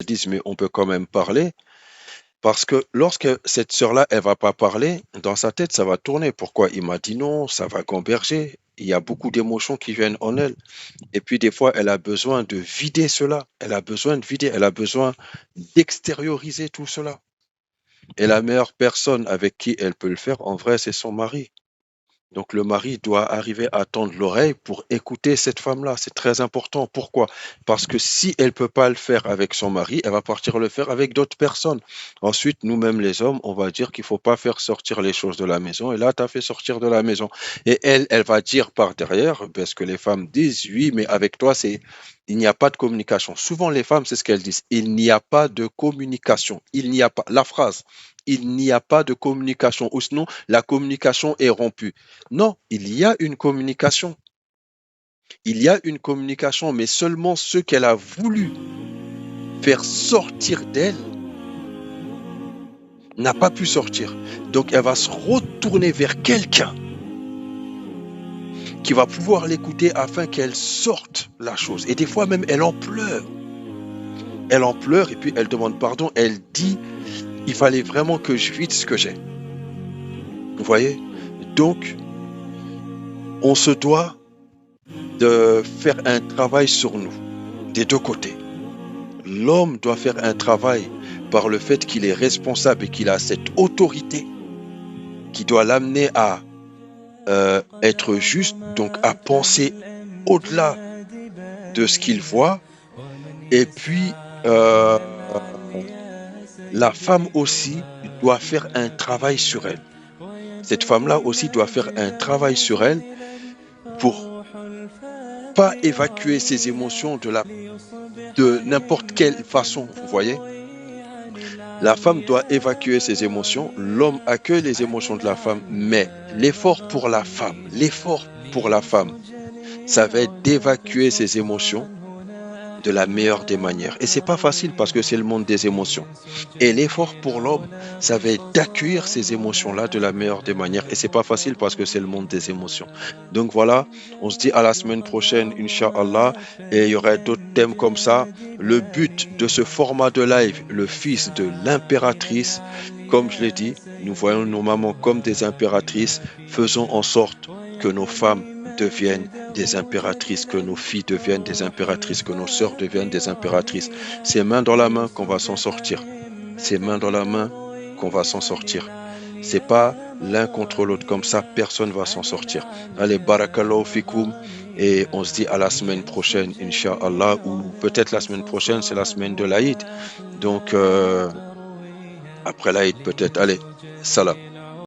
disent, mais on peut quand même parler. Parce que lorsque cette sœur-là, elle va pas parler, dans sa tête, ça va tourner. Pourquoi il m'a dit non? Ça va gamberger. Il y a beaucoup d'émotions qui viennent en elle. Et puis des fois, elle a besoin de vider cela. Elle a besoin de vider. Elle a besoin d'extérioriser tout cela. Et la meilleure personne avec qui elle peut le faire, en vrai, c'est son mari. Donc le mari doit arriver à tendre l'oreille pour écouter cette femme-là. C'est très important. Pourquoi? Parce que si elle peut pas le faire avec son mari, elle va partir le faire avec d'autres personnes. Ensuite, nous-mêmes les hommes, on va dire qu'il faut pas faire sortir les choses de la maison. Et là, tu as fait sortir de la maison. Et elle va dire par derrière, parce que les femmes disent, oui, mais avec toi, il n'y a pas de communication. Souvent, les femmes, c'est ce qu'elles disent. Il n'y a pas de communication. Il n'y a pas, la phrase, il n'y a pas de communication. Ou sinon, la communication est rompue. Non, il y a une communication. Il y a une communication, mais seulement ce qu'elle a voulu faire sortir d'elle n'a pas pu sortir. Donc elle va se retourner vers quelqu'un qui va pouvoir l'écouter afin qu'elle sorte la chose. Et des fois même, elle en pleure. Elle en pleure et puis elle demande pardon. Elle dit, il fallait vraiment que je vide ce que j'ai. Vous voyez? Donc, on se doit de faire un travail sur nous, des deux côtés. L'homme doit faire un travail par le fait qu'il est responsable et qu'il a cette autorité qui doit l'amener à être juste, donc à penser au-delà de ce qu'il voit. Et puis, la femme aussi doit faire un travail sur elle. Cette femme-là aussi doit faire un travail sur elle pour pas évacuer ses émotions de n'importe quelle façon, vous voyez. La femme doit évacuer ses émotions, l'homme accueille les émotions de la femme, mais l'effort pour la femme, ça va être d'évacuer ses émotions de la meilleure des manières. Et c'est pas facile parce que c'est le monde des émotions. Et l'effort pour l'homme, ça va être d'accueillir ces émotions-là de la meilleure des manières. Et c'est pas facile parce que c'est le monde des émotions. Donc voilà, on se dit à la semaine prochaine, Inch'Allah, et il y aura d'autres thèmes comme ça. Le but de ce format de live, le fils de l'impératrice, comme je l'ai dit, nous voyons nos mamans comme des impératrices. Faisons en sorte que nos femmes deviennent des impératrices, que nos filles deviennent des impératrices, que nos sœurs deviennent des impératrices. C'est main dans la main qu'on va s'en sortir. C'est main dans la main qu'on va s'en sortir. C'est pas l'un contre l'autre. Comme ça, personne va s'en sortir. Allez, barakallahu fikoum. Et on se dit à la semaine prochaine, Inch'Allah, ou peut-être la semaine prochaine, c'est la semaine de l'Aïd. Donc, après l'Aïd, peut-être. Allez, salam.